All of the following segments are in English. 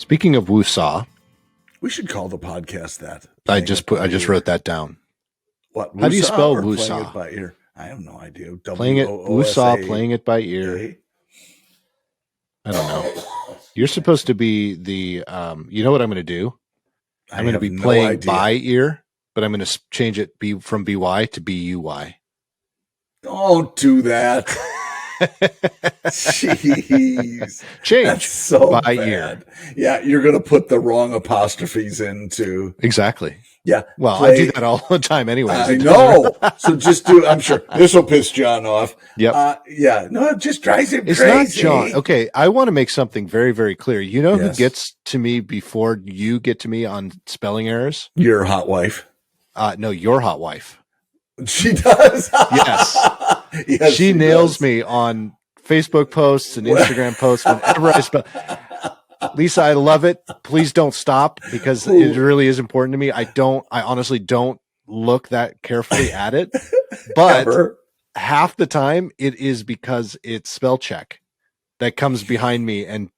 Speaking of Woosah, we should call the podcast that. I just wrote that down. What? How do you spell Woosah? Woosah? Playing it by ear. I have no idea. Playing it Woosah, playing it by ear. I don't know. You're supposed to be the. You know what I'm going to do? I'm going to be playing by ear, but I'm going to change it from BY to BUY. Don't do that. Jeez. Change. That's so by bad. Ear. Yeah, you're going to put the wrong apostrophes into. Exactly. Yeah. Well, I do that all the time anyway. I know. So just do, I'm sure this will piss John off. Yep. Yeah. No, it just drives him it's crazy. It's not John. Okay. I want to make something very, very clear. You know who gets to me before you get to me on spelling errors? Your hot wife. No, your hot wife. She does. Yes. She nails me on Facebook posts and Instagram posts whenever I spell. Lisa, I love it. Please don't stop because it really is important to me. I honestly don't look that carefully at it, but half the time it is because it's spell check that comes behind me and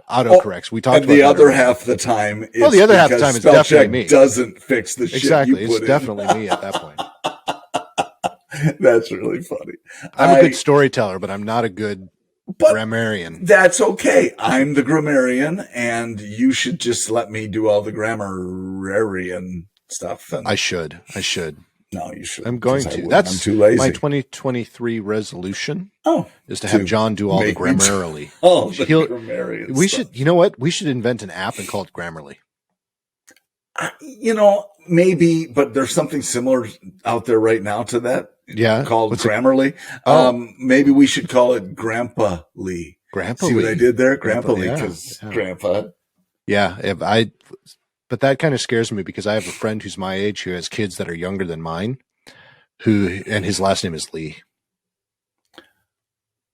autocorrects. We talked about the other half of the time. The other half of the time is definitely me. Doesn't fix the shit. Exactly. It's definitely me at that point. That's really funny. I'm a good storyteller, but I'm not a good grammarian. That's okay. I'm the grammarian, and you should just let me do all the grammarian stuff. I should. No, you should. I'm going to. I'm too lazy. My 2023 resolution is to have John do all the Grammarly. Grammarian we stuff. Should. You know what? We should invent an app and call it Grammarly. Maybe, but there's something similar out there right now to that. Yeah. Called Grammarly. Maybe we should call it Grandpa Lee. Grandpa See Lee. what I did there? Grandpa Lee, because Grandpa. Yeah. But that kind of scares me because I have a friend who's my age who has kids that are younger than mine, and his last name is Lee.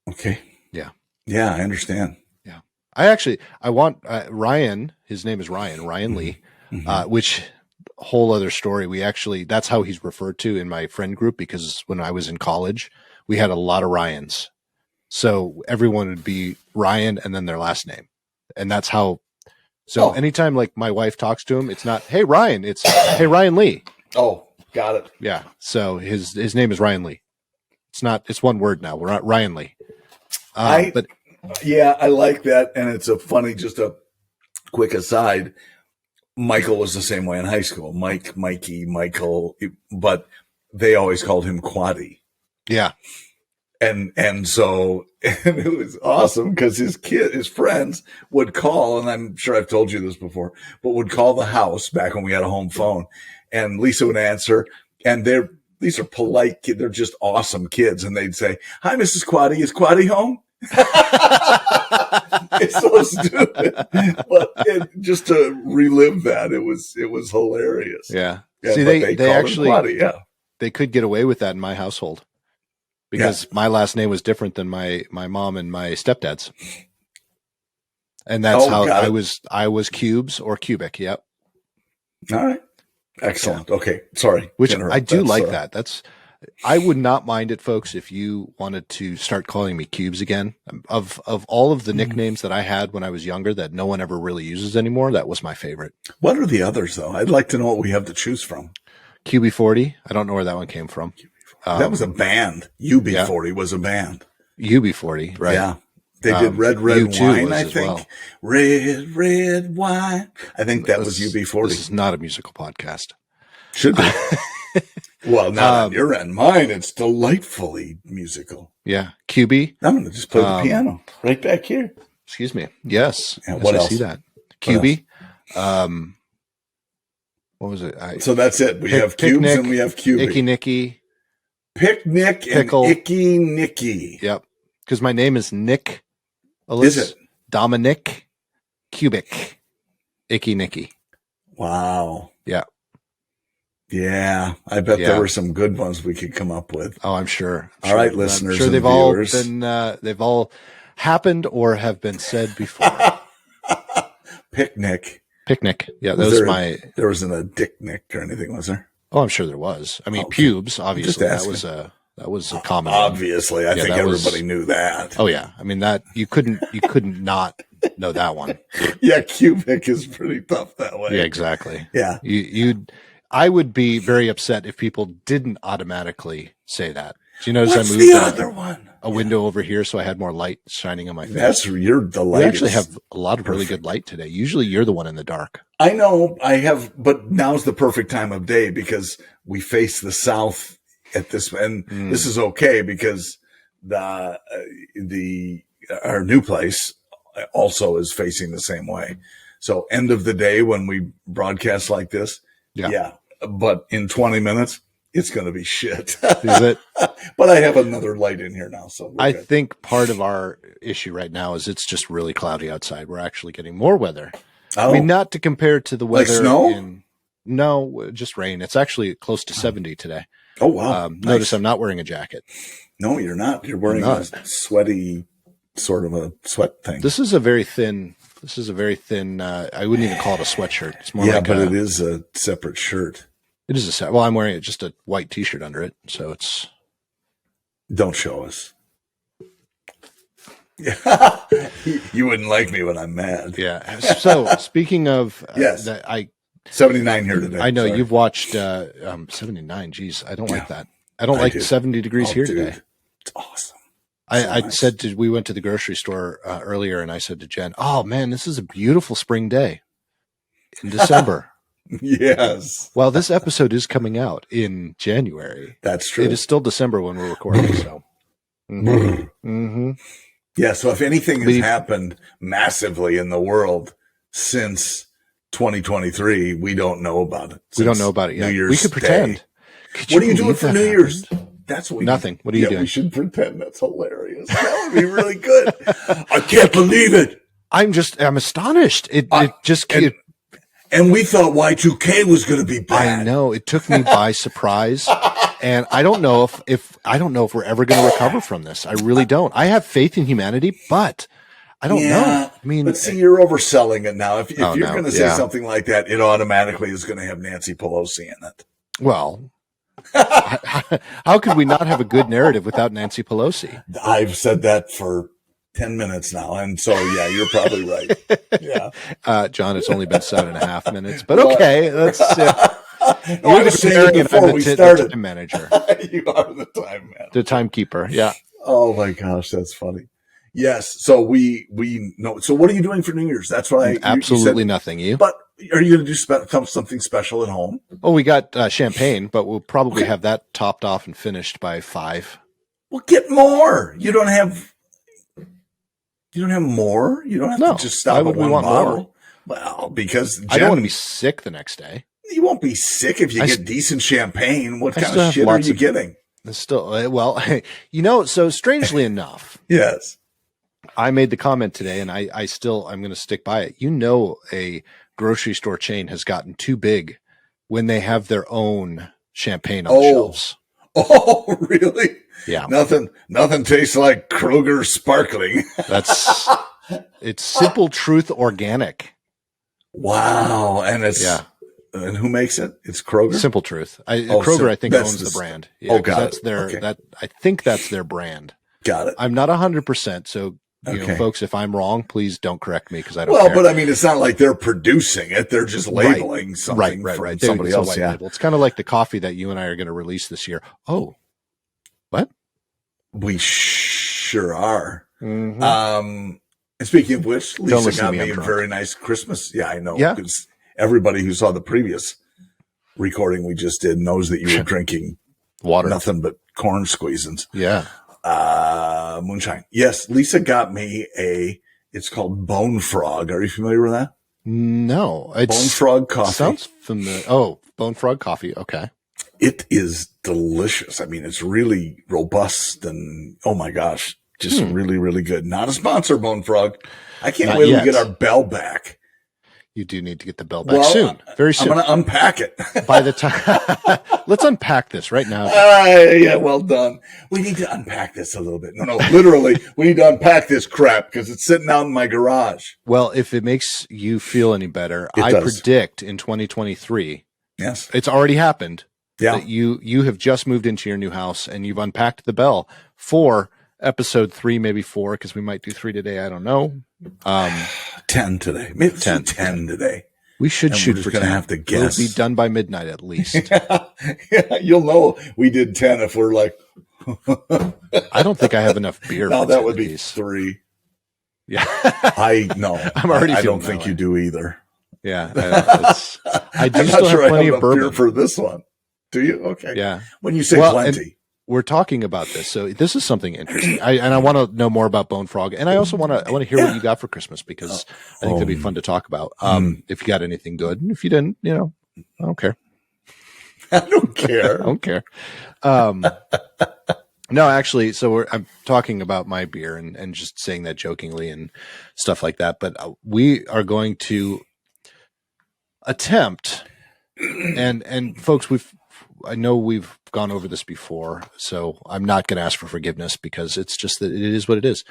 Okay. Yeah. Yeah, I understand. Yeah. I want Ryan. His name is Ryan Lee, which whole other story. That's how he's referred to in my friend group, because when I was in college, we had a lot of Ryans. So everyone would be Ryan and then their last name. And that's how. So anytime like my wife talks to him, it's not, hey, Ryan, it's, hey, Ryan Lee. Oh, got it. Yeah. So his name is Ryan Lee. It's one word now. We're not Ryan Lee. I like that. And it's just a quick aside. Michael was the same way in high school. Mikey, Michael, but they always called him Quaddy. Yeah. And so it was awesome because his friends would call, and I'm sure I've told you this before, but would call the house back when we had a home phone, and Lisa would answer, and these are polite kids. They're just awesome kids. And they'd say, "Hi, Mrs. Quaddy. Is Quaddy home?" It's so stupid, but just to relive that, it was hilarious. Yeah. See, they actually Quaddy, they could get away with that in my household because my last name was different than my mom and my stepdad's, and that's how I was Cubes or Cubic. Yep. All right. Excellent. Yeah. Okay. Sorry. Which I do like that. I would not mind it, folks, if you wanted to start calling me Cubes again. Of all of the nicknames that I had when I was younger that no one ever really uses anymore, that was my favorite. What are the others, though? I'd like to know what we have to choose from. QB40. I don't know where that one came from. That was a band. UB40 was a band. UB40, right? Yeah. They did Red Wine, I think. Well. Red Wine. I think that was UB40. This is not a musical podcast. Should be. Well, not on your end. Mine, it's delightfully musical. Yeah. QB. I'm going to just play the piano right back here. Excuse me. Yes. What else? I see that. QB. What was it? So that's it. We have Cubes and we have QB. Icky Nicky. Picnic Pickle. And Icky Nicky. Yep. Because my name is Nick. Is it? Dominic Cubic. Icky Nicky. Wow. Yeah. Yeah, I bet there were some good ones we could come up with. Oh, I'm sure. All right, listeners. I'm sure they've viewers. all been they've all happened or have been said before. Picnic. Yeah, there wasn't a Dick Nick or anything, was there? Oh, I'm sure there was. I mean, Pubes, obviously. That was a That was a common one. Obviously, I think everybody knew that. Oh yeah. I mean, that you couldn't not know that one. Yeah. Cubic is pretty tough that way. Yeah, exactly. Yeah. I would be very upset if people didn't automatically say that. Do you notice What's I moved the other one? A window over here so I had more light shining on my face? That's you're the light. You actually have a lot of really good light today. Usually you're the one in the dark. I know I have, but now's the perfect time of day because we face the south at this, and this is okay because our new place also is facing the same way. So end of the day when we broadcast like this, yeah. But in 20 minutes, it's going to be shit. Is it? But I have another light in here now. So I think part of our issue right now is it's just really cloudy outside. We're actually getting more weather. Oh. I mean, not to compare to the weather. Like snow? No, just rain. It's actually close to 70 today. Oh, wow. Notice I'm not wearing a jacket. No, you're not. You're wearing a sweaty sort of a sweat thing. This is a very thin, I wouldn't even call it a sweatshirt. It's more like but it is a separate shirt. It is a set. Well, I'm wearing just a white t-shirt under it. So it's. Don't show us. You wouldn't like me when I'm mad. Yeah. So speaking of, yes, 79 here today. I know you've watched 79. Geez, I don't like that. I don't like 70 degrees here today. It's awesome. I said we went to the grocery store earlier, and I said to Jen, "Oh man, this is a beautiful spring day in December." Yes. Well, this episode is coming out in January. That's true. It is still December when we're recording. So. Yeah. So if anything has happened massively in the world since 2023, we don't know about it. We don't know about it yet. We could pretend. What are you doing for New Year's? That's what nothing. What are you doing? We should pretend. That's hilarious. That would be really good. I can't believe it. I'm astonished. And we thought Y2K was going to be bad. I know. It took me by surprise. And I don't know if we're ever going to recover from this. I really don't. I have faith in humanity, but I don't know. I mean, but see, you're overselling it now. If you're going to say something like that, it automatically is going to have Nancy Pelosi in it. Well, how could we not have a good narrative without Nancy Pelosi? I've said that for 10 minutes now. And so, yeah, you're probably right. Yeah. John, it's only been 7.5 minutes, but okay. That's, I was saying before we started. The time manager. You are the time manager. The timekeeper. Yeah. Oh my gosh. That's funny. Yes. So we know. So what are you doing for New Year's? That's what absolutely nothing. You, but are you going to do something special at home? Oh, we got champagne, but we'll probably have that topped off and finished by 5. Well, get more. You don't have more? You don't have to just stop at one bottle? More? Well, because I don't want to be sick the next day. You won't be sick if you get decent champagne. What kind of shit are you getting? Well, so strangely enough. Yes. I made the comment today, and I'm going to stick by it. A grocery store chain has gotten too big when they have their own champagne on the shelves. Oh, really? Yeah. Nothing tastes like Kroger sparkling. It's Simple Truth Organic. Wow. And and who makes it? It's Kroger? Simple Truth. Kroger, I think, owns the brand. Yeah, got it. I think that's their brand. Got it. I'm not 100%. So, folks, if I'm wrong, please don't correct me because I don't care. Well, but I mean, it's not like they're producing it. They're just labeling something from somebody else. Yeah. It's kind of like the coffee that you and I are going to release this year. Oh, what? We sure are. Mm-hmm. And speaking of which, Lisa got me a very nice Christmas. Yeah, I know. Yeah. Because everybody who saw the previous recording we just did knows that you were drinking water, nothing but corn squeezins. Yeah. Moonshine. Yes. Lisa got me it's called Bone Frog. Are you familiar with that? No. Bone Frog coffee. Sounds familiar. Oh, Bone Frog coffee. Okay. It is delicious. I mean, it's really robust and oh my gosh, just really, really good. Not a sponsor, Bone Frog. I can't wait to get our bell back. You do need to get the bell back soon. Very soon. I'm going to unpack it. By the time, let's unpack this right now. Yeah, well done. We need to unpack this a little bit. No, literally, we need to unpack this crap because it's sitting out in my garage. Well, if it makes you feel any better, I predict in 2023. Yes. It's already happened. that you have just moved into your new house and you've unpacked the bell for episode 3, maybe 4, because we might do 3 today. I don't know. 10 today. Maybe 10 today. We should shoot for 10. Have to guess. We'll be done by midnight at least. Yeah, you'll know we did 10 if we're like. I don't think I have enough beer. No, for that would be these. 3. Yeah. I know. I'm already. I don't think you do either. Yeah. I do I'm still not sure have plenty I have of bourbon beer for this one. Do you? Okay. Yeah. When you say plenty. We're talking about this, so this is something interesting. I want to know more about Bone Frog, and I also want to hear what you got for Christmas, because I think that'd be fun to talk about. If you got anything good, and if you didn't, I don't care. I don't care. I don't care. No, actually, so I'm talking about my beer and just saying that jokingly and stuff like that. But we are going to attempt, and folks, I know we've gone over this before, so I'm not going to ask for forgiveness, because it's just that it is what it is.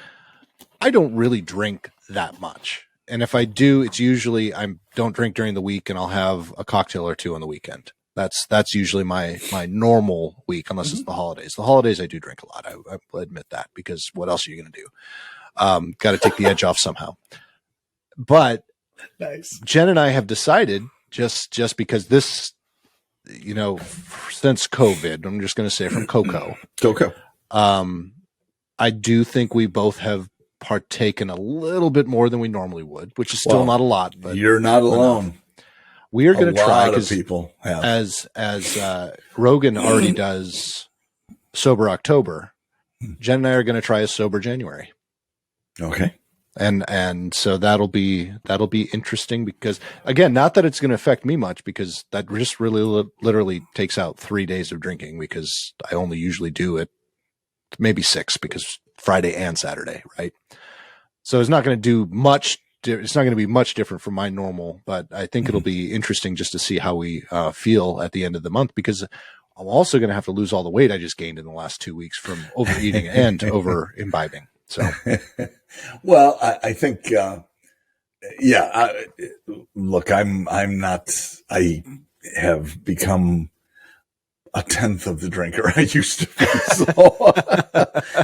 I don't really drink that much. And if I do, it's usually I don't drink during the week, and I'll have a cocktail or 2 on the weekend. That's usually my normal week, unless it's the holidays. The holidays I do drink a lot. I will admit that, because what else are you going to do? Got to take the edge off somehow. But nice. Jen and I have decided, just because this, since COVID, I'm just going to say from Coco. I do think we both have partaken a little bit more than we normally would, which is still not a lot. But you're not alone. We are going to try, because people have. as Rogan already does sober October. Jen and I are going to try a sober January. Okay. And so that'll be interesting, because again, not that it's going to affect me much, because that just really literally takes out 3 days of drinking, because I only usually do it maybe 6, because Friday and Saturday. Right. So it's not going to do much. It's not going to be much different from my normal, but I think it'll be interesting just to see how we feel at the end of the month, because I'm also going to have to lose all the weight I just gained in the last 2 weeks from overeating and over imbibing. So, well, I think, look, I'm not, I have become a 10th of the drinker I used to be.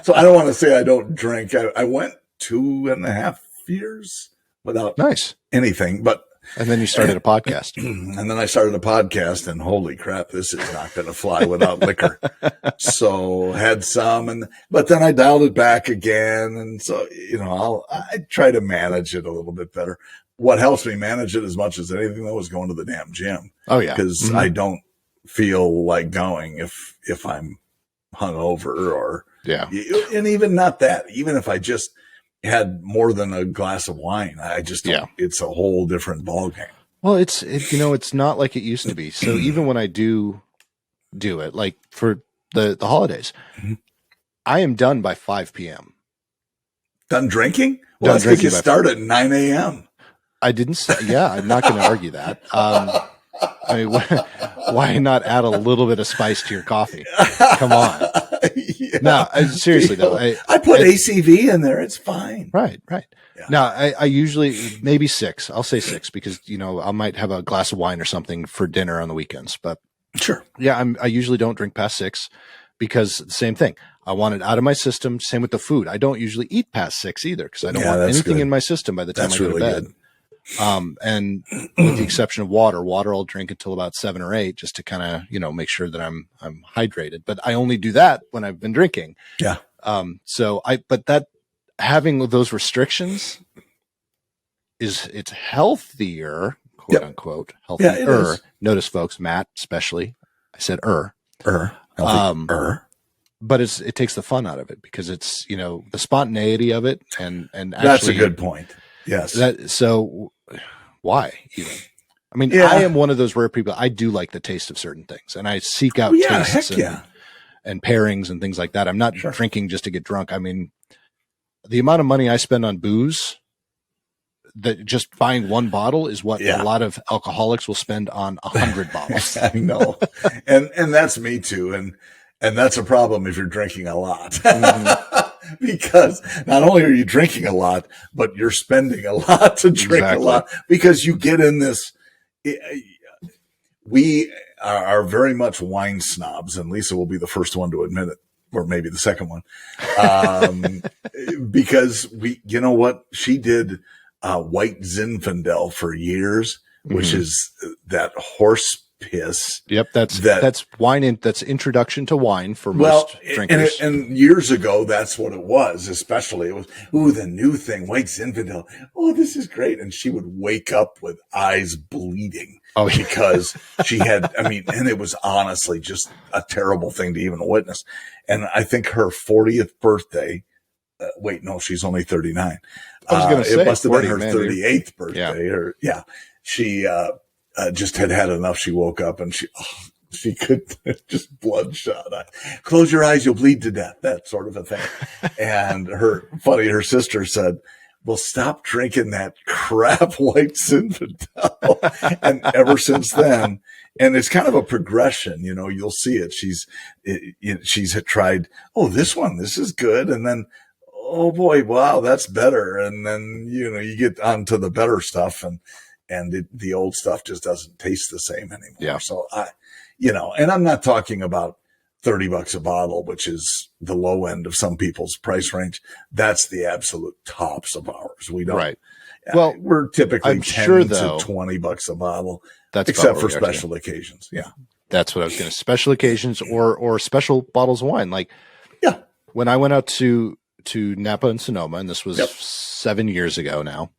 So I don't want to say I don't drink. I went 2.5 years without anything, and then you started a podcast. And then I started a podcast, and holy crap, this is not going to fly without liquor. So had some, but then I dialed it back again. And so, I try to manage it a little bit better. What helps me manage it as much as anything, though, is going to the damn gym. Oh yeah. Because I don't feel like going if I'm hungover or, and even not that, even if I just had more than a glass of wine, I just don't, it's a whole different ballgame. Well, it's not like it used to be. So even when I do it, like for the holidays, I am done by 5 p.m. Done drinking? Well, that's because you start at 9 a.m. I didn't say, I'm not going to argue that. I mean, why not add a little bit of spice to your coffee? Come on. No, seriously though. I put ACV in there. It's fine. Right. Yeah. Now, I usually, maybe 6. I'll say 6, because, I might have a glass of wine or something for dinner on the weekends. But sure. Yeah, I usually don't drink past 6, because the same thing. I want it out of my system. Same with the food. I don't usually eat past 6 either, because I don't want anything in my system by the time I go to bed. Good. And with the exception of water I'll drink until about 7 or 8, just to kind of, make sure that I'm hydrated. But I only do that when I've been drinking. Yeah. But that having those restrictions it's healthier, quote unquote, healthier. Yeah, Notice, folks, Matt, especially, I said, but it takes the fun out of it, because it's, the spontaneity of it. And actually, that's a good point. Yes. So why even? I mean, I am one of those rare people. I do like the taste of certain things, and I seek out tastes and pairings and things like that. I'm not drinking just to get drunk. I mean, the amount of money I spend on booze, that just buying one bottle is what a lot of alcoholics will spend on 100 bottles. I know. and that's me too. And that's a problem if you're drinking a lot. Because not only are you drinking a lot, but you're spending a lot to drink a lot, because you get in this. we are very much wine snobs, and Lisa will be the first one to admit it, or maybe the second one, because you know what? She did white Zinfandel for years, which is that horse piss. Yep, that's wine. That's introduction to wine for most drinkers. And years ago, that's what it was. Especially, it was the new thing, white Zinfandel. Oh, this is great! And she would wake up with eyes bleeding because she had. I mean, and it was honestly just a terrible thing to even witness. And I think her 40th birthday. Wait, no, she's only 39. I was going to say it must have been her 38th birthday. Yeah. She just had enough. She woke up and she could just bloodshot. Close your eyes, you'll bleed to death. That sort of a thing. And her sister said, "Well, stop drinking that crap white Zinfandel." And ever since then, and it's kind of a progression, you'll see it. She's tried, this is good. And then, oh boy, wow, that's better. And then, you get onto the better stuff and the old stuff just doesn't taste the same anymore. Yeah. So and I'm not talking about $30 a bottle, which is the low end of some people's price range. That's the absolute tops of ours. We don't, right. Well, we're typically I'm 10 sure, to though, $20 a bottle, that's except for special occasions. Yeah. That's what I was going to, special occasions or special bottles of wine. Like, yeah, when I went out to Napa and Sonoma, and this was 7 years ago now,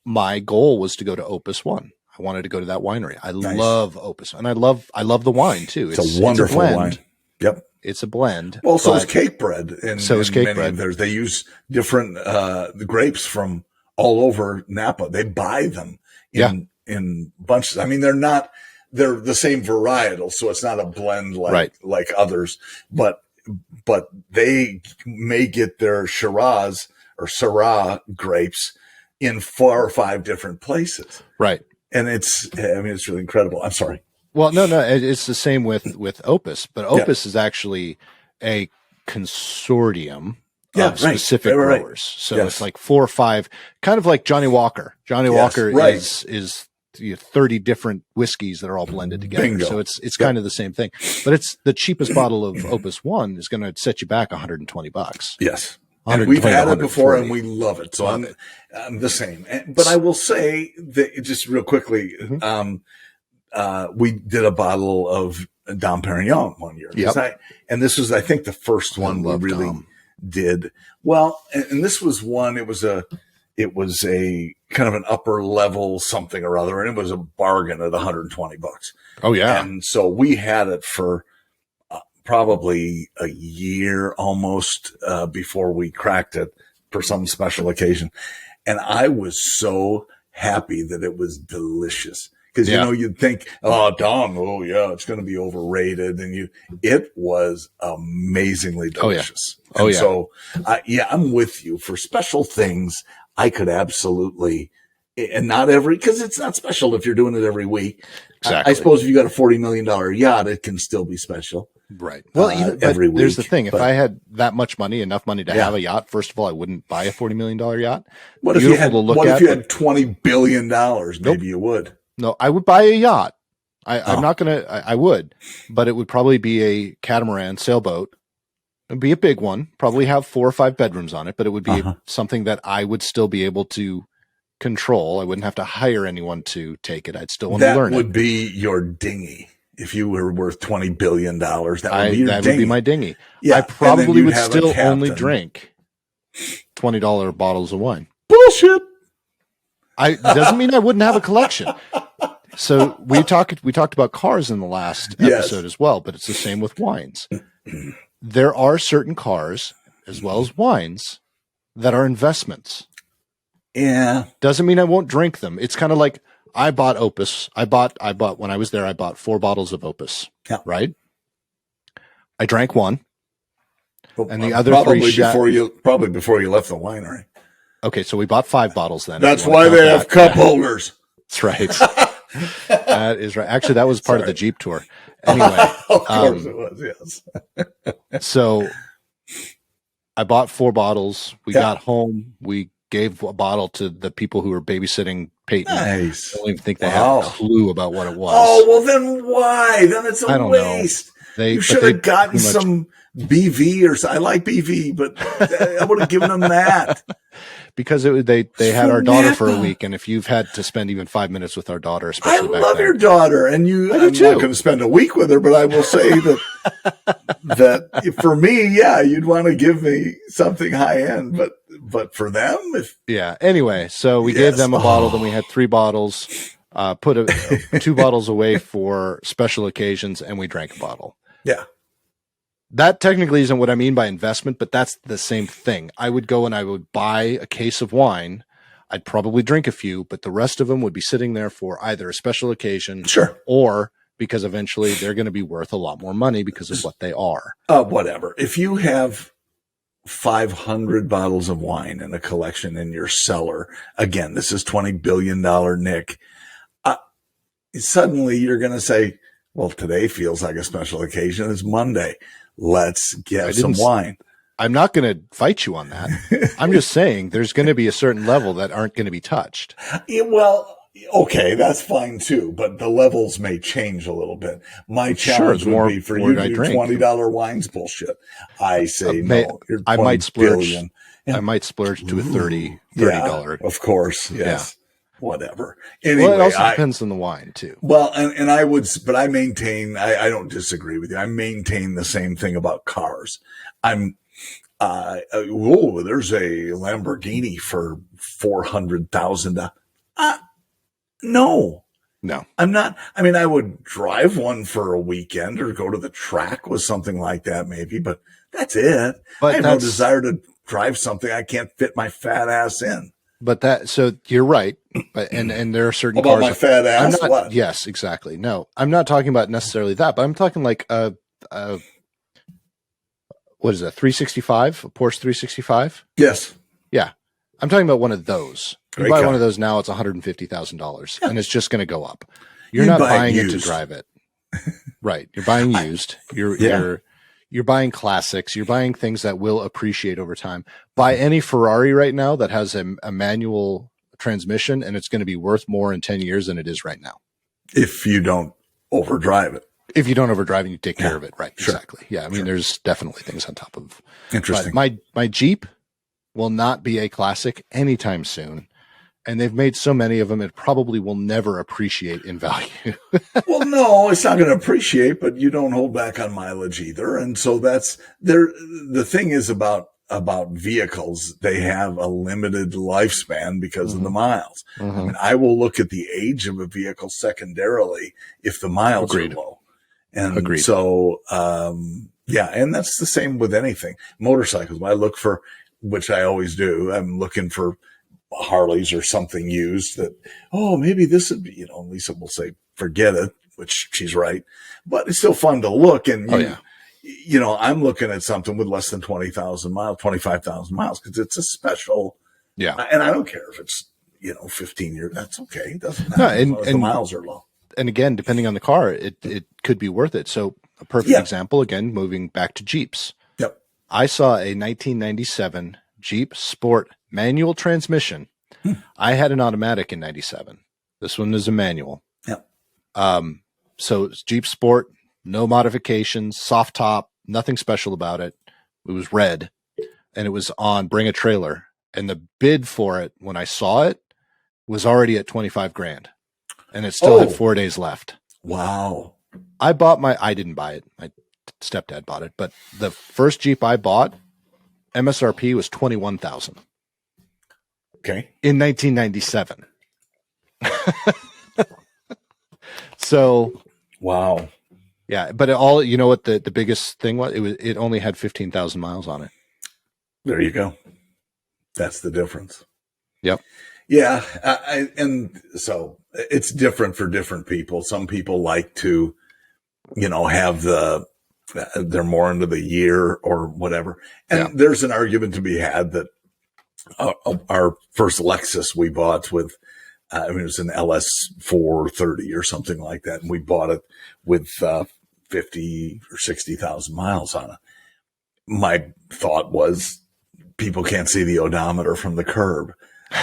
my goal was to go to Opus One. I wanted to go to that winery. I love Opus, and I love the wine too. It's a wonderful wine. Yep, it's a blend. Well, so is cake bread, and so is cake bread. They use different the grapes from all over Napa. They buy them in bunches. I mean, they're the same varietal, so it's not a blend like others, but they may get their Shiraz or Syrah grapes in 4 or 5 different places. Right. And it's really incredible. I'm sorry. Well, no, it's the same with Opus, but Opus is actually a consortium of specific growers. So it's like 4 or 5, kind of like Johnny Walker. Johnny Walker is 30 different whiskeys that are all blended together. Bingo. So it's kind of the same thing, but it's the cheapest bottle of Opus One is going to set you back $120. Yes. And we've had it before and we love it. So I'm the same. But I will say that just real quickly, we did a bottle of Dom Perignon one year. Yep. And this was, I think, the first one we really did. Well, and this was one, it was a kind of an upper level something or other, and it was a bargain at $120. Oh yeah. And so we had it for probably a year almost before we cracked it for some special occasion. And I was so happy that it was delicious. Because, you'd think, Dom, it's going to be overrated. And it was amazingly delicious. So, I'm with you. For special things, I could absolutely, and not because it's not special if you're doing it every week. Exactly. I suppose if you got a $40 million yacht, it can still be special. Right. Well, every week. There's the thing. If I had that much money, enough money to have a yacht, first of all, I wouldn't buy a $40 million yacht. What if you had $20 billion? Maybe you would. No, I would buy a yacht. I'm not going to, I would, but it would probably be a catamaran sailboat. It'd be a big one, probably have 4 or 5 bedrooms on it, but it would be something that I would still be able to control. I wouldn't have to hire anyone to take it. I'd still want to learn it. That would be your dinghy. If you were worth $20 billion, that would be your dinghy. That would be my dinghy. Yeah, I probably would still only drink $20 bottles of wine. Bullshit. Doesn't mean I wouldn't have a collection. So we talked about cars in the last episode as well, but it's the same with wines. There are certain cars as well as wines that are investments. Yeah. Doesn't mean I won't drink them. It's kind of like I bought Opus. I bought when I was there, I bought 4 bottles of Opus. Yeah. Right. I drank one. And the other probably 3 probably before you left the winery. Okay, so we bought 5 bottles then. That's why they have cup holders. That's right. That is right. Actually, that was part of the Jeep tour. Anyway, of course it was. Yes. So I bought 4 bottles. We got home. We gave a bottle to the people who were babysitting Peyton. Nice. I don't even think they had a clue about what it was. Oh, well, then why? Then it's a waste. You should have gotten some BV or something. I like BV, but I would have given them that. Because they had our daughter for a week, and if you've had to spend even 5 minutes with our daughter, especially I love your daughter, and I'm not going to spend a week with her, but I will say that for me, yeah, you'd want to give me something high end, but for them, Anyway, so we gave them a bottle, then we had 3 bottles, put 2 bottles away for special occasions, and we drank a bottle. Yeah. That technically isn't what I mean by investment, but that's the same thing. I would go and I would buy a case of wine. I'd probably drink a few, but the rest of them would be sitting there for either a special occasion or because eventually they're going to be worth a lot more money because of what they are. Whatever. If you have 500 bottles of wine in a collection in your cellar, again, this is $20 billion, Nick, suddenly you're going to say, well, today feels like a special occasion. It's Monday. Let's get some wine. I'm not going to fight you on that. I'm just saying there's going to be a certain level that aren't going to be touched. Well, okay, that's fine too, but the levels may change a little bit. My challenge would be for you to do $20 wines bullshit. I say no. I might splurge. I might splurge to a $30. Of course, yes. Yeah. Whatever. Anyway, well, it also depends on the wine too. Well, and I would, but I maintain, I don't disagree with you. I maintain the same thing about cars. There's a Lamborghini for $400,000. No, I'm not. I mean, I would drive one for a weekend or go to the track with something like that, maybe, but that's it. But I have no desire to drive something I can't fit my fat ass in. But so you're right. But, and there are certain about cars. My fat ass? What? Yes, exactly. No, I'm not talking about necessarily that, but I'm talking like what is that? 365, a Porsche 365. Yes. Yeah. I'm talking about one of those. You buy one of those now, it's $150,000 and it's just going to go up. You're not buying it to drive it. Right. You're buying used. You're buying classics. You're buying things that will appreciate over time. Buy any Ferrari right now that has a manual transmission, and it's going to be worth more in 10 years than it is right now. If you don't overdrive it. If you don't overdrive and you take care of it. Right. Sure. Exactly. Yeah. I mean, there's definitely things on top of. Interesting. My Jeep will not be a classic anytime soon. And they've made so many of them, it probably will never appreciate in value. Well, no, it's not going to appreciate, but you don't hold back on mileage either. And so that's there. The thing is about vehicles, they have a limited lifespan because of the miles. I mean, I will look at the age of a vehicle secondarily if the miles are low. And so, and that's the same with anything. Motorcycles, I look for, which I always do, I'm looking for Harleys or something used that, maybe this would be, Lisa will say, forget it, which she's right, but it's still fun to look. And, I'm looking at something with less than 20,000 miles, 25,000 miles, because it's a special, and I don't care if it's, 15 years, that's okay. It doesn't matter as long as the miles are low. And again, depending on the car, it could be worth it. So a perfect example, again, moving back to Jeeps. Yep. I saw a 1997 Jeep Sport manual transmission. I had an automatic in 97. This one is a manual. Yep. So it's Jeep Sport, no modifications, soft top, nothing special about it. It was red and it was on Bring a Trailer. And the bid for it, when I saw it, was already at $25,000 and it still had 4 days left. Wow. I didn't buy it. My stepdad bought it, but the first Jeep I bought, MSRP was $21,000. Okay. In 1997. So. Wow. Yeah, but what the biggest thing was? It only had 15,000 miles on it. There you go. That's the difference. Yep. Yeah, and so it's different for different people. Some people like to, have they're more into the year or whatever. And there's an argument to be had that our first Lexus we bought with, it was an LS 430 or something like that. And we bought it with 50 or 60,000 miles on it. My thought was people can't see the odometer from the curb.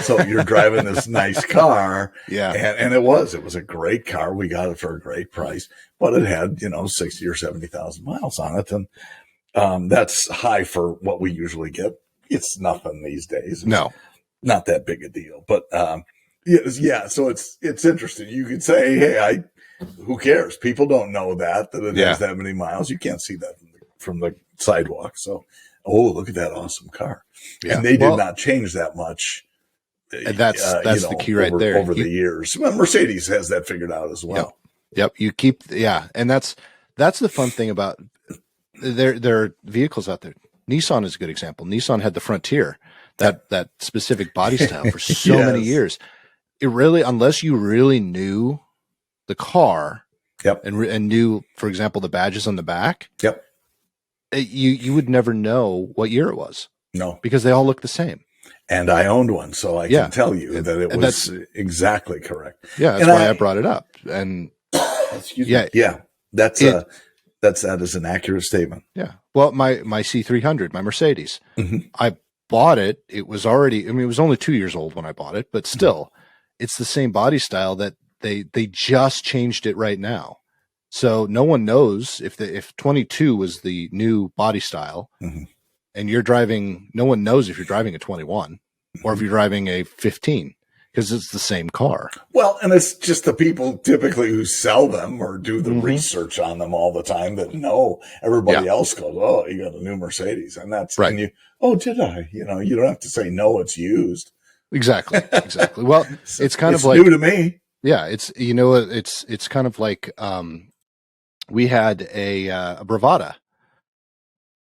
So you're driving this nice car. Yeah. And it was a great car. We got it for a great price, but it had, 60 or 70,000 miles on it. And, that's high for what we usually get. It's nothing these days. No, not that big a deal, but, yeah. So it's interesting. You could say, hey, who cares? People don't know that it has that many miles. You can't see that from the sidewalk. So, look at that awesome car. Yeah. And they did not change that much. And that's the key right there. Over the years, Mercedes has that figured out as well. Yep. You keep, and that's the fun thing about there are vehicles out there. Nissan is a good example. Nissan had the Frontier, that specific body style for so many years. It really, unless you really knew the car, and knew, for example, the badges on the back, you would never know what year it was. No, because they all look the same. And I owned one, so I can tell you that it was exactly correct. Yeah, that's why I brought it up. And excuse me. Yeah, that is an accurate statement. Yeah. Well, my C300, my Mercedes, I bought it. It was already, it was only 2 years old when I bought it, but still, it's the same body style that they just changed it right now. So no one knows if 22 was the new body style. And you're driving, no one knows if you're driving a 21 or if you're driving a 15 because it's the same car. Well, and it's just the people typically who sell them or do the research on them all the time that know. Everybody else goes, oh, you got a new Mercedes. And that's right. And you, oh, did I? You don't have to say, no, it's used. Exactly. Well, it's kind of like new to me. Yeah. It's, it's kind of like, we had a Bravada.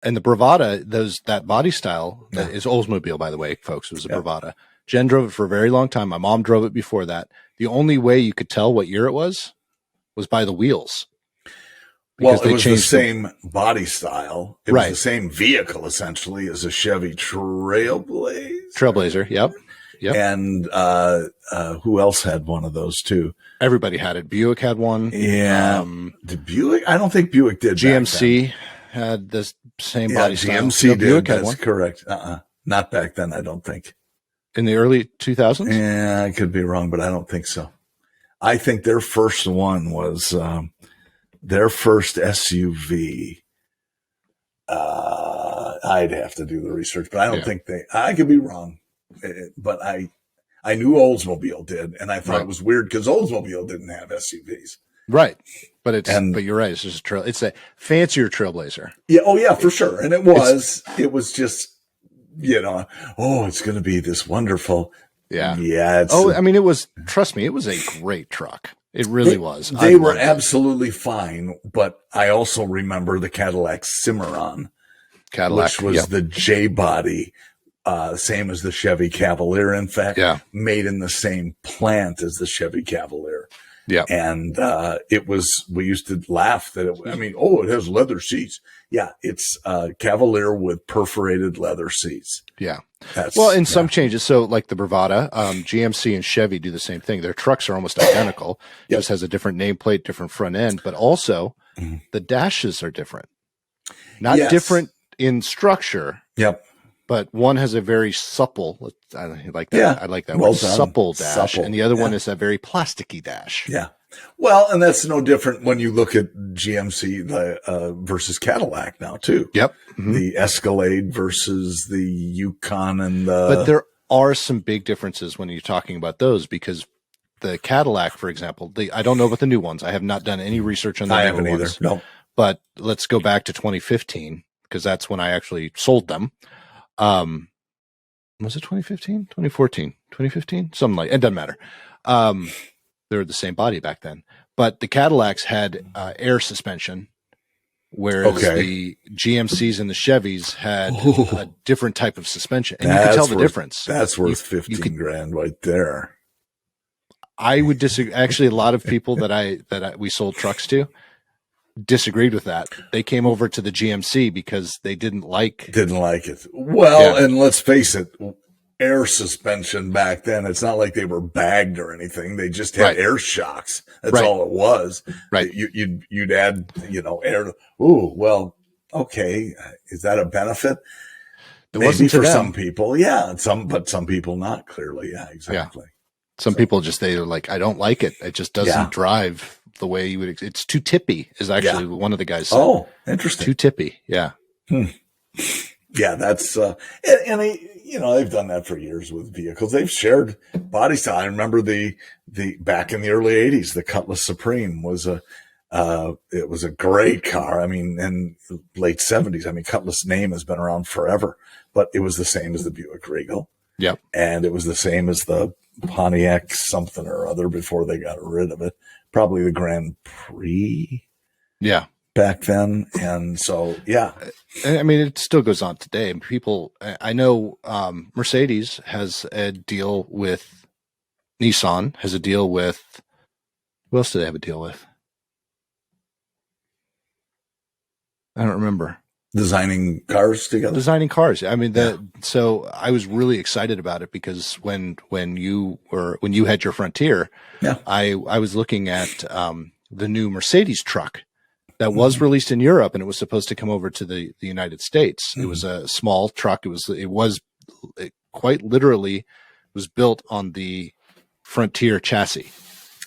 And the Bravada, that body style is Oldsmobile, by the way, folks. It was a Bravada. Jen drove it for a very long time. My mom drove it before that. The only way you could tell what year it was by the wheels. Well, it was the same body style. It was the same vehicle, essentially, as a Chevy Trailblazer. Yep. And who else had one of those too? Everybody had it. Buick had one. Yeah. Did Buick? I don't think Buick did. GMC had this same body style. GMC did. That's correct. Not back then, I don't think. In the early 2000s? Yeah, I could be wrong, but I don't think so. I think their first one was their first SUV. I'd have to do the research, but I don't think I could be wrong. But I knew Oldsmobile did, and I thought it was weird because Oldsmobile didn't have SUVs. Right. But but you're right. It's just it's a fancier Trailblazer. Yeah. Oh yeah, for sure. And it was just, it's going to be this wonderful. Yeah. Yeah. Trust me, it was a great truck. It really was. They were absolutely fine. But I also remember the Cadillac Cimarron, which was the J body, same as the Chevy Cavalier. In fact, made in the same plant as the Chevy Cavalier. Yeah. And, we used to laugh that it has leather seats. Yeah. It's Cavalier with perforated leather seats. Yeah. In some changes. So like the Bravada, GMC and Chevy do the same thing. Their trucks are almost identical. Just has a different nameplate, different front end, but also the dashes are different. Not different in structure. Yep. But one has a very supple, I like that. Yeah. I like that word, supple dash. And the other one is a very plasticky dash. Yeah. Well, and that's no different when you look at GMC versus Cadillac now too. Yep. The Escalade versus the Yukon But there are some big differences when you're talking about those because the Cadillac, for example, I don't know about the new ones. I have not done any research on the new ones. I haven't either. No. But let's go back to 2015 because that's when I actually sold them. Was it 2015, 2014, 2015? Something like it. Doesn't matter. They were the same body back then, but the Cadillacs had air suspension, whereas the GMCs and the Chevys had a different type of suspension, and you can tell the difference. That's worth 15 grand right there. I would disagree. Actually, a lot of people that we sold trucks to disagreed with that. They came over to the GMC because they didn't like it. Well, and let's face it, air suspension back then, it's not like they were bagged or anything. They just had air shocks. That's all it was. Right. You'd add, air. Ooh, well, okay. Is that a benefit? It Maybe wasn't for them. some people, yeah. But some people not, clearly. Yeah, exactly. Yeah. Some people just, they're like, I don't like it. It just doesn't drive the way you would. It's too tippy, is actually one of the guys said. Oh, interesting. Too tippy. Yeah. Yeah, that's they've done that for years with vehicles. They've shared body style. I remember the back in the early '80s, the Cutlass Supreme was it was a great car. I mean, in late '70s, I mean, Cutlass name has been around forever, but it was the same as the Buick Regal. Yep. And it was the same as the Pontiac something or other before they got rid of it. Probably the Grand Prix. Yeah. Back then. And so, yeah. I mean, it still goes on today. People, I know Mercedes has a deal with Nissan, has a deal with, who else do they have a deal with? I don't remember. Designing cars together. Designing cars. I mean, so I was really excited about it because when you had your Frontier, I was looking at the new Mercedes truck that was released in Europe, and it was supposed to come over to the United States. It was a small truck. It quite literally was built on the Frontier chassis.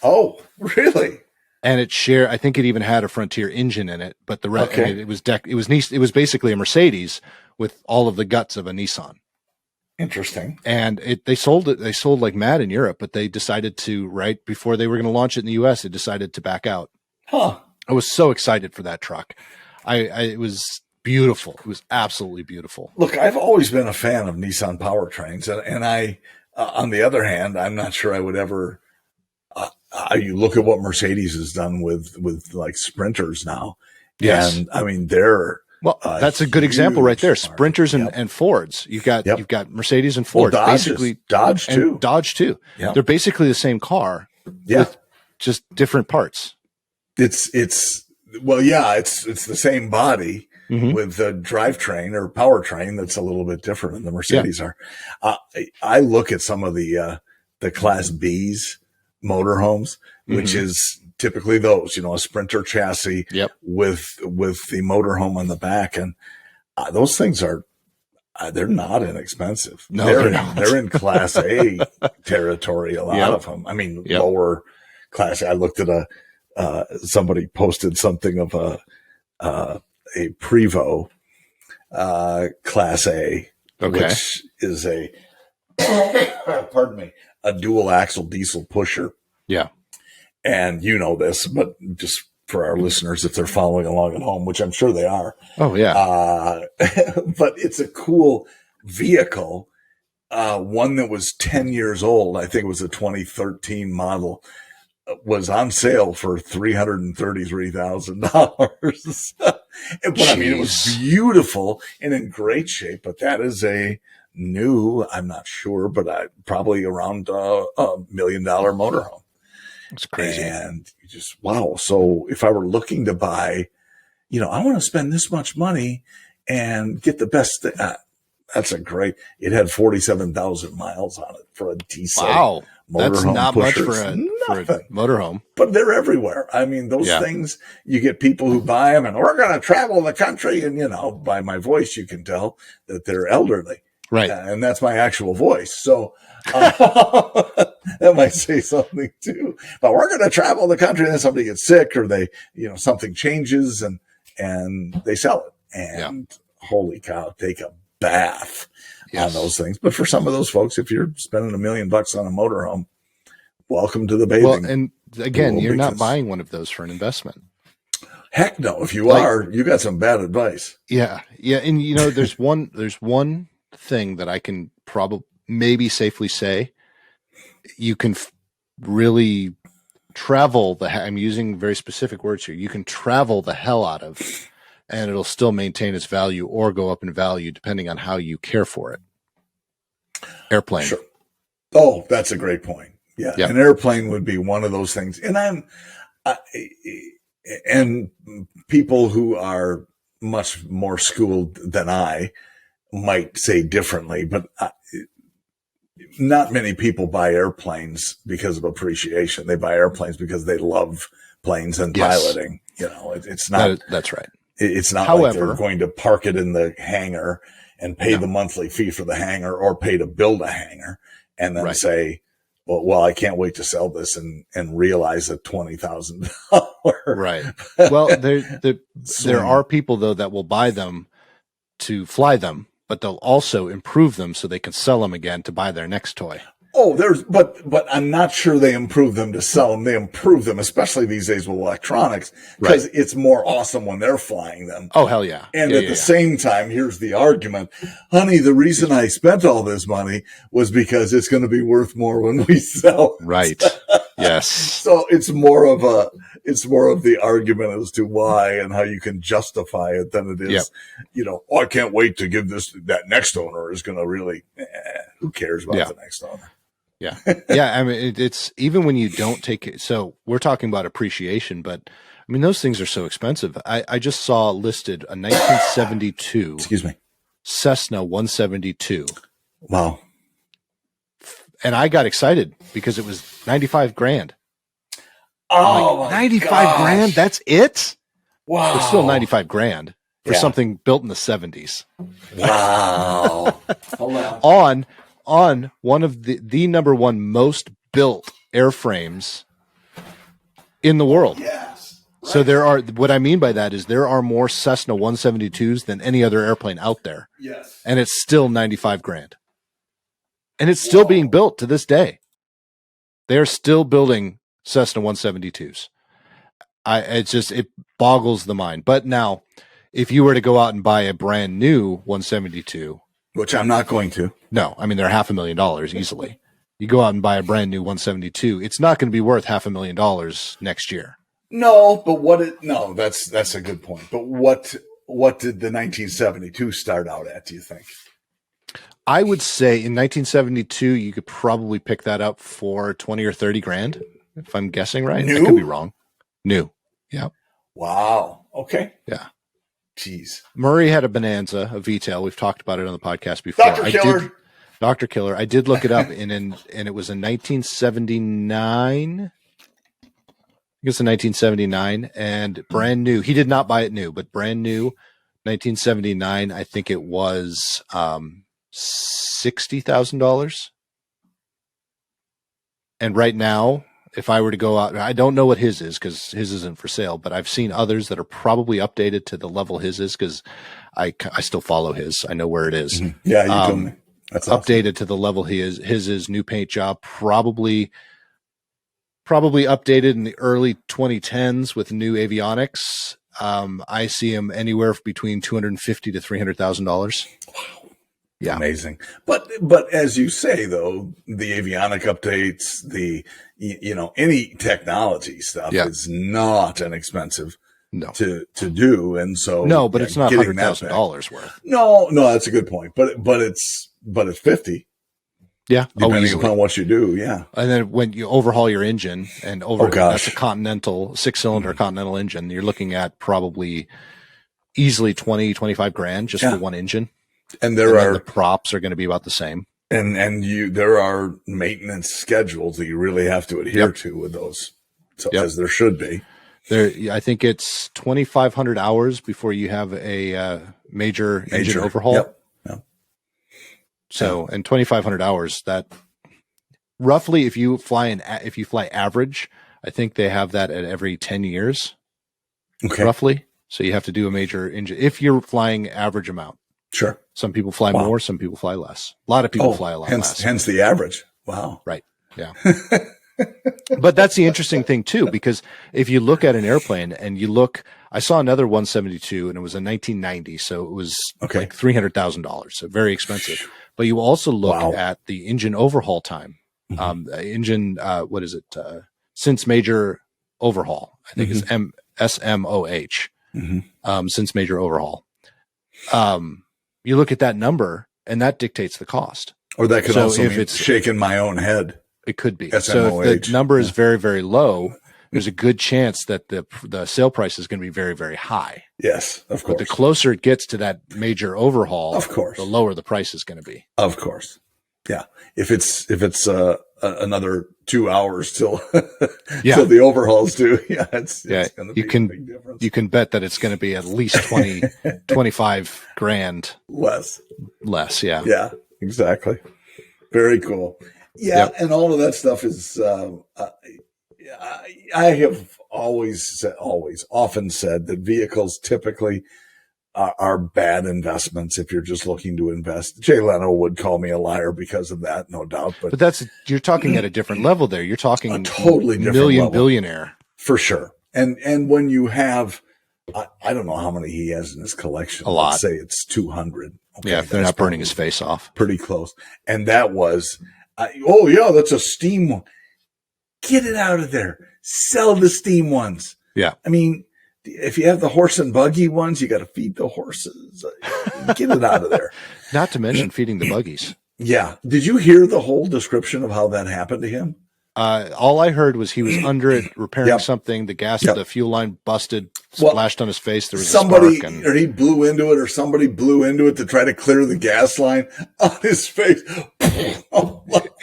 Oh, really? And I think it even had a Frontier engine in it, but it was basically a Mercedes with all of the guts of a Nissan. Interesting. And they sold like mad in Europe, but they decided to, right before they were going to launch it in the US, they decided to back out. Huh. I was so excited for that truck. It was beautiful. It was absolutely beautiful. Look, I've always been a fan of Nissan powertrains, and I, on the other hand, I'm not sure I would ever. You look at what Mercedes has done with like Sprinters now. Yes. And I mean, they're. That's a good example right there. Sprinters and Fords. You've got Mercedes and Ford. Well, Dodge too. Dodge too. Yep. They're basically the same car. With just different parts. It's the same body with the drivetrain or powertrain that's a little bit different than the Mercedes are. I look at some of the Class B's motorhomes, which is typically those, a Sprinter chassis with the motorhome on the back, and those things are. They're not inexpensive. No, they're not. They're in Class A territory. A lot of them. I mean, lower class. I looked at somebody posted something of a Prevost Class A, which is pardon me, a dual axle diesel pusher. Yeah, and you know this, but just for our listeners, if they're following along at home, which I'm sure they are. Oh yeah. But it's a cool vehicle. One that was 10 years old. I think it was a 2013 model. Was on sale for $333,000. But I mean, it was beautiful and in great shape, but that is a new, I'm not sure, but probably around $1 million motorhome. It's crazy. And you just, wow. So if I were looking to buy, I want to spend this much money and get the best, that's it had 47,000 miles on it for a diesel. Wow. That's not much pushers. for a motorhome. But they're everywhere. I mean, those things, you get people who buy them and we're going to travel the country. And, by my voice, you can tell that they're elderly. Right. And that's my actual voice. So that might say something too. But we're going to travel the country, and then somebody gets sick or they, something changes and they sell it. And holy cow, take a bath on those things. But for some of those folks, if you're spending $1 million on a motorhome, welcome to the bathing. Well, and again, you're not buying one of those for an investment. Heck no. If you are, you got some bad advice. Yeah. Yeah. And there's one thing that I can probably maybe safely say. You can really travel I'm using very specific words here. You can travel the hell out of, and it'll still maintain its value or go up in value depending on how you care for it. Airplane. Sure. Oh, that's a great point. Yeah. An airplane would be one of those things. And and people who are much more schooled than I might say differently, but not many people buy airplanes because of appreciation. They buy airplanes because they love planes and piloting. It's not. That's right. It's not like they're going to park it in the hangar and pay the monthly fee for the hangar or pay to build a hangar and then say, well, I can't wait to sell this and realize a $20,000. Right. Well, there are people though that will buy them to fly them, but they'll also improve them so they can sell them again to buy their next toy. Oh, but I'm not sure they improve them to sell them. They improve them, especially these days with electronics, because it's more awesome when they're flying them. Oh, hell yeah. And at the same time, here's the argument. Honey, the reason I spent all this money was because it's going to be worth more when we sell it. Right. Yes. So it's more of the argument as to why and how you can justify it than it is, I can't wait to give that next owner is going to really, who cares about the next owner? Yeah. Yeah. I mean, it's even when you don't take it. So we're talking about appreciation, but I mean, those things are so expensive. I just saw listed a 1972 Cessna 172. Wow. And I got excited because it was 95 grand. Oh, like, 95 grand. That's it. Wow. It's still 95 grand for something built in the 70s. Wow. Hold on one of the number one most built airframes in the world. Yes. Right. So what I mean by that is there are more Cessna 172s than any other airplane out there. Yes. And it's still 95 grand. And it's still being built to this day. They're still building Cessna 172s. It boggles the mind. But now, if you were to go out and buy a brand new 172, which I'm not going to. No, I mean, they're $500,000 easily. You go out and buy a brand new 172, it's not going to be worth $500,000 next year. No, but that's a good point. But what did the 1972 start out at, do you think? I would say in 1972, you could probably pick that up for 20 or 30 grand, if I'm guessing right. New? I could be wrong. New. Yeah. Wow. Okay. Yeah. Jeez. Murray had a Bonanza, a V-tail. We've talked about it on the podcast before. Dr. Killer. I did look it up, and it was in 1979. I think it's in 1979, and brand new. He did not buy it new, but brand new, 1979. I think it was $60,000. And right now, if I were to go out, I don't know what his is because his isn't for sale, but I've seen others that are probably updated to the level his is because I still follow his. I know where it is. Mm-hmm. Yeah, you told me. That's updated awesome. to the level he is. His is new paint job, probably updated in the early 2010s with new avionics. I see him anywhere between $250,000 to $300,000. Wow. Yeah. Amazing. But as you say, though, the avionic updates, any technology stuff is not inexpensive to do. And so, no, but it's not $100,000 worth. No, that's a good point. But it's 50. Yeah. Depending upon what you do. Yeah. And then when you overhaul your engine and that's a Continental 6-cylinder Continental engine, you're looking at probably easily 20, 25 grand just for one engine. And the props are going to be about the same. And there are maintenance schedules that you really have to adhere to with those. So as there should be. I think it's 2,500 hours before you have a major engine overhaul. Yep. So, and 2,500 hours, that roughly, if you fly average, I think they have that at every 10 years. Okay. Roughly. So you have to do a major engine if you're flying average amount. Sure. Some people fly more, some people fly less. A lot of people fly a lot less. Hence the average. Wow. Right. Yeah. But that's the interesting thing too, because if you look at an airplane and I saw another 172 and it was a 1990. So it was like $300,000. So very expensive. But you also look at the engine overhaul time. What is it? Since major overhaul, I think it's SMOH. Since major overhaul. You look at that number and that dictates the cost. Or that could also mean it's shaking my own head. It could be. SMOH. So if the number is very, very low, there's a good chance that the sale price is going to be very, very high. Yes, of course. But the closer it gets to that major overhaul, of course, the lower the price is going to be. Of course. Yeah. If it's another 2 hours till Yeah. till the overhauls due, it's going to be a big difference. You can bet that it's going to be at least 20, 25 grand less. Yeah. Yeah, exactly. Very cool. Yeah. Yep. And all of that stuff is, I have often said that vehicles typically are bad investments if you're just looking to invest. Jay Leno would call me a liar because of that, no doubt. But you're talking at a different level there. You're talking a totally different level. Billionaire. For sure. And when you have, I don't know how many he has in his collection. A lot. Let's say it's 200. Okay, yeah, if they're not burning his face off. Pretty close. And that was, that's a steam one. Get it out of there. Sell the steam ones. Yeah. I mean, if you have the horse and buggy ones, you got to feed the horses. Get it out of there. Not to mention feeding the buggies. Yeah. Did you hear the whole description of how that happened to him? All I heard was he was under it repairing something. The gas of the fuel line busted, splashed on his face. There was or he blew into it, or somebody blew into it to try to clear the gas line on his face.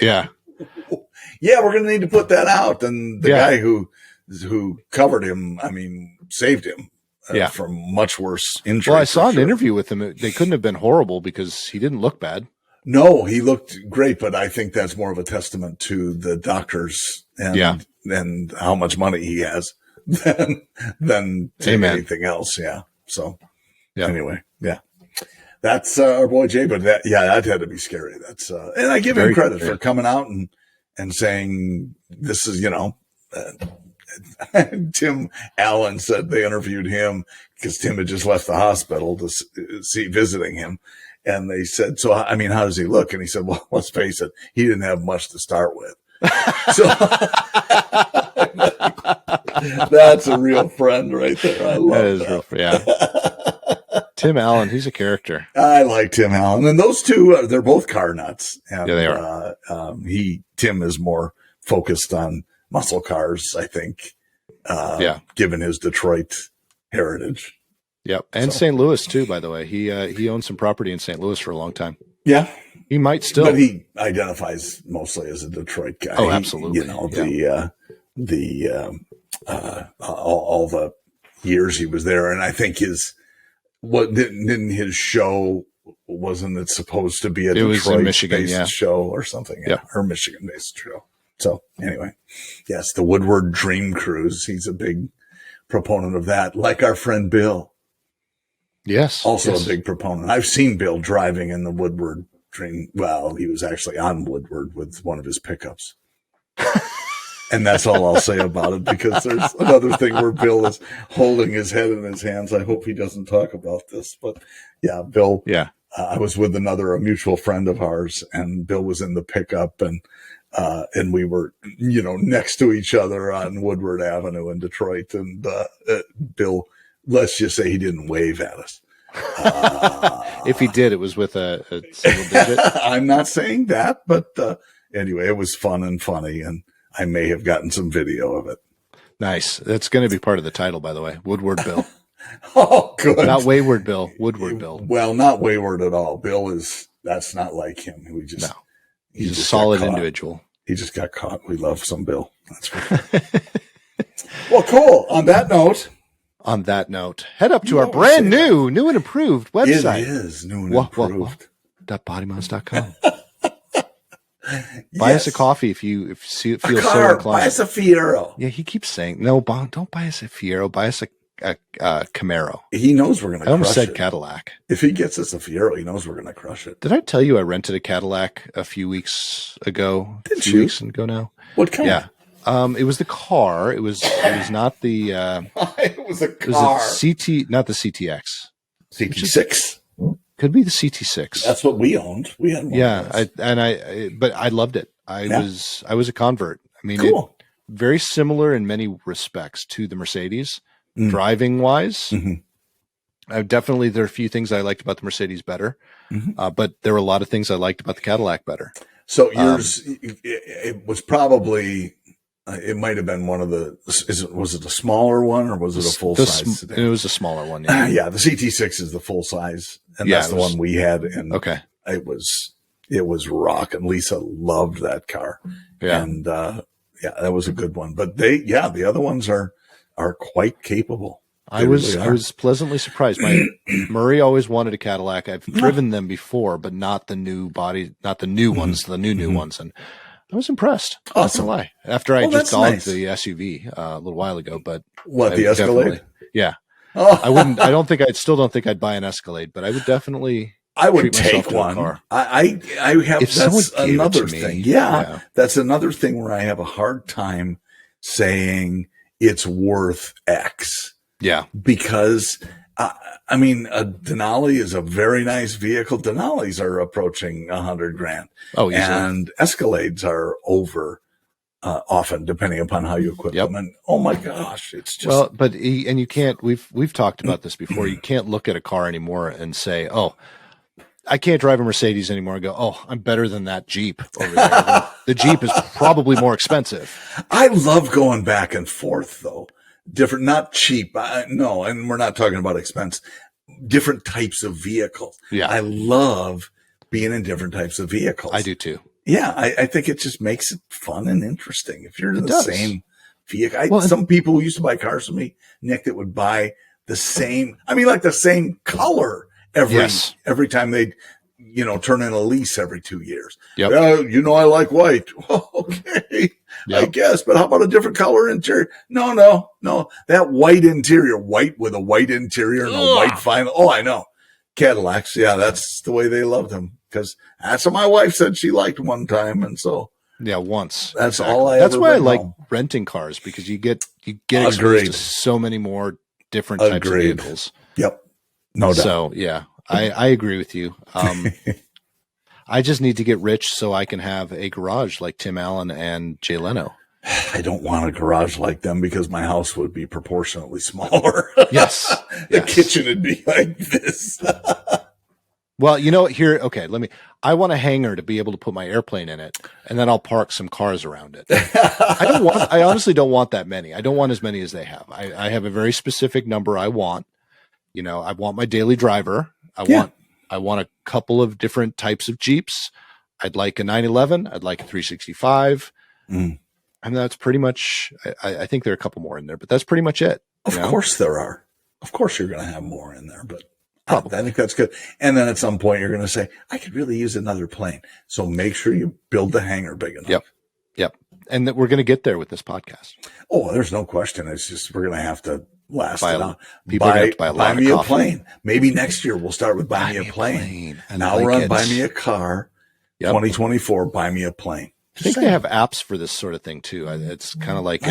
Yeah. Yeah, we're going to need to put that out. And the guy who covered him, saved him from much worse injuries. Well, I saw an interview with him. They couldn't have been horrible because he didn't look bad. No, he looked great, but I think that's more of a testament to the doctors and how much money he has than to anything else. Yeah. So anyway, that's our boy Jay, but that had to be scary. That's, and I give him credit for coming out and saying this is, Tim Allen said they interviewed him because Tim had just left the hospital to see visiting him. And they said, so, how does he look? And he said, well, let's face it, he didn't have much to start with. So that's a real friend right there. I love that. Tim Allen, he's a character. I like Tim Allen. And those two, they're both car nuts. And, they are. Tim is more focused on muscle cars, I think, given his Detroit heritage. Yep. And St. Louis too, by the way. He owned some property in St. Louis for a long time. Yeah. He might still. But he identifies mostly as a Detroit guy. Oh, absolutely. All the years he was there. And I think his show, wasn't it supposed to be a Detroit-based show or something? Yeah. Or Michigan-based show. So anyway, yes, the Woodward Dream Cruise. He's a big proponent of that, like our friend Bill. Yes. Also a big proponent. I've seen Bill driving in the Woodward Dream. Well, he was actually on Woodward with one of his pickups. And that's all I'll say about it, because there's another thing where Bill is holding his head in his hands. I hope he doesn't talk about this, but yeah, Bill. Yeah. I was with a mutual friend of ours, and Bill was in the pickup, and we were, next to each other on Woodward Avenue in Detroit. And Bill, let's just say he didn't wave at us. If he did, it was with a single digit. I'm not saying that, but anyway, it was fun and funny, and I may have gotten some video of it. Nice. That's going to be part of the title, by the way. Woodward Bill. Oh, good. Not Wayward Bill. Woodward Bill. Well, not wayward at all. That's not like him. He's a solid individual. He just got caught. We love some Bill. That's for sure. Well, cool. On that note, head up to our brand new and improved website. It is new and improved. PoddiMouths.com. Buy us a coffee if you feel so inclined. Buy us a Fiero. Yeah, he keeps saying, no, don't buy us a Fiero. Buy us a Camaro. He knows we're going to crush it. I almost said Cadillac. If he gets us a Fiero, he knows we're going to crush it. Did I tell you I rented a Cadillac a few weeks ago? Did you? Weeks ago now. What kind? Yeah. It was the car. It was not the. It was a car. It was not the CTX. CT6. Could be the CT6. That's what we owned. We had one. Yeah, but I loved it. I was a convert. I mean, cool. Very similar in many respects to the Mercedes, driving wise. Mm-hmm. There are a few things I liked about the Mercedes better, but there were a lot of things I liked about the Cadillac better. So yours, it was probably. It might have been one of the. Was it a smaller one or was it a full size? It was a smaller one. Yeah, the CT6 is the full size, and that's the one we had. And okay, it was It was rocking. Lisa loved that car. Yeah. And, that was a good one. But the other ones are quite capable. I was pleasantly surprised. Murray always wanted a Cadillac. I've driven them before, but not the new ones, the new ones. And I was impressed. Awesome. Not gonna lie. After I just dogged the SUV a little while ago, but the Escalade? Yeah. Oh. I still don't think I'd buy an Escalade, but I would definitely. I would take one. Car. I have. That's another thing. Yeah, that's another thing where I have a hard time saying it's worth X. Yeah, because I mean, a Denali is a very nice vehicle. Denali's are approaching $100,000. Oh, easily. And Escalades are over often, depending upon how you equip them. And oh my gosh, it's just but you can't. We've talked about this before. You can't look at a car anymore and say, "Oh, I can't drive a Mercedes anymore." And go, "Oh, I'm better than that Jeep over there." The Jeep is probably more expensive. I love going back and forth though. Different, not cheap. No, and we're not talking about expense. Different types of vehicles. Yeah, I love being in different types of vehicles. I do too. Yeah, I think it just makes it fun and interesting. If you're in the same vehicle, some people who used to buy cars from me, Nick, that would buy the same. I mean, like the same color every time they'd turn in a lease every 2 years. Yep. I like white. Well, okay. Yep. I guess, but how about a different color interior? No. That white interior, white with a white interior and a white final. Oh, I know. Cadillacs. Yeah, that's the way they loved them, because that's what my wife said she liked one time. And so, once. That's exactly. all That's why I home. like renting cars, because you get exposed to so many more different types of vehicles. Yep. No doubt. So, yeah, I agree with you. I just need to get rich so I can have a garage like Tim Allen and Jay Leno. I don't want a garage like them because my house would be proportionately smaller. Yes. The kitchen would be like this. Well, I want a hangar to be able to put my airplane in it, and then I'll park some cars around it. I honestly don't want that many. I don't want as many as they have. I have a very specific number I want. I want my daily driver. I want a couple of different types of Jeeps. I'd like a 911. I'd like a 365. And that's pretty much, I think there are a couple more in there, but that's pretty much it. Of course there are. Of course you're going to have more in there, but I think that's good. And then at some point you're going to say, I could really use another plane. So make sure you build the hangar big enough. Yep. And that we're going to get there with this podcast. Oh, there's no question. It's just, we're going to have to last it out. Buy me a plane. Maybe next year we'll start with buy me a plane. Now we're on buy me a car. 2024, buy me a plane. I think they have apps for this sort of thing too. It's kind of like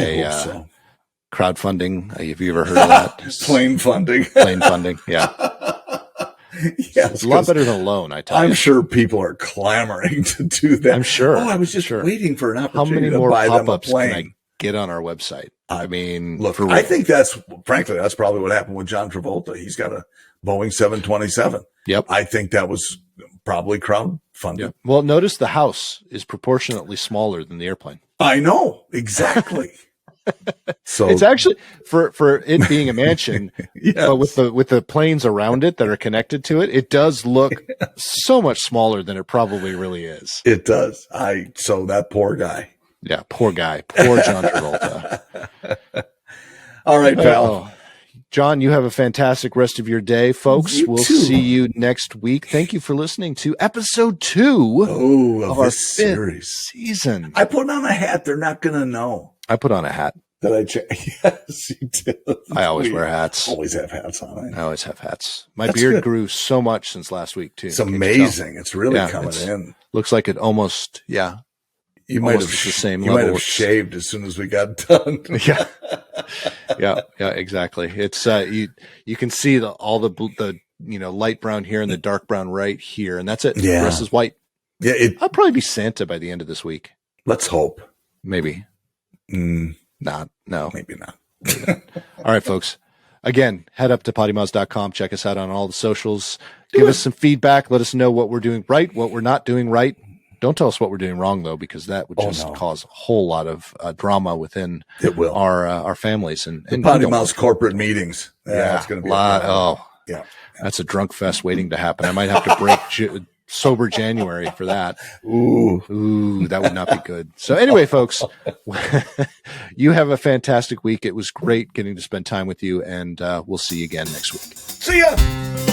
crowdfunding. Have you ever heard of that? Plane funding. Yeah. Yes, it's a lot better than a loan, I tell you. I'm sure people are clamoring to do that. I'm sure. I was just waiting for an opportunity. How many more to buy pop-ups them a plane. can I get on our website? I mean, look, I think that's probably what happened with John Travolta. He's got a Boeing 727. Yep. I think that was probably crowdfunded. Yep. Well, notice the house is proportionately smaller than the airplane. I know, exactly. So it's actually for it being a mansion, but with the planes around it that are connected to it, it does look so much smaller than it probably really is. It does. So that poor guy. Yeah, poor guy. Poor John Travolta. All right, pal. John, you have a fantastic rest of your day, folks. We'll see you next week. Thank you for listening to episode 2 of our this series season. I put on a hat. They're not going to know. I put on a hat. Did I change? Yes, you did. I always wear hats. Always have hats on. I always have hats. My beard grew so much since last week, too. It's amazing. It's really coming in. Looks like it almost, You might have the same level. You might have shaved as soon as we got done. yeah, exactly. It's you can see all the light brown here and the dark brown right here, and that's it. Yeah. The rest is white. Yeah, I'll probably be Santa by the end of this week. Let's hope. Maybe. Not. No. Maybe not. All right, folks. Again, head up to PoddiMouths.com. Check us out on all the socials. Give us some feedback. Let us know what we're doing right, what we're not doing right. Don't tell us what we're doing wrong, though, because that would just cause a whole lot of drama within our families. And PoddiMouths corporate meetings. That's going to be that's a drunk fest waiting to happen. I might have to sober January for that. Ooh, that would not be good. So anyway, folks, you have a fantastic week. It was great getting to spend time with you, and we'll see you again next week. See ya.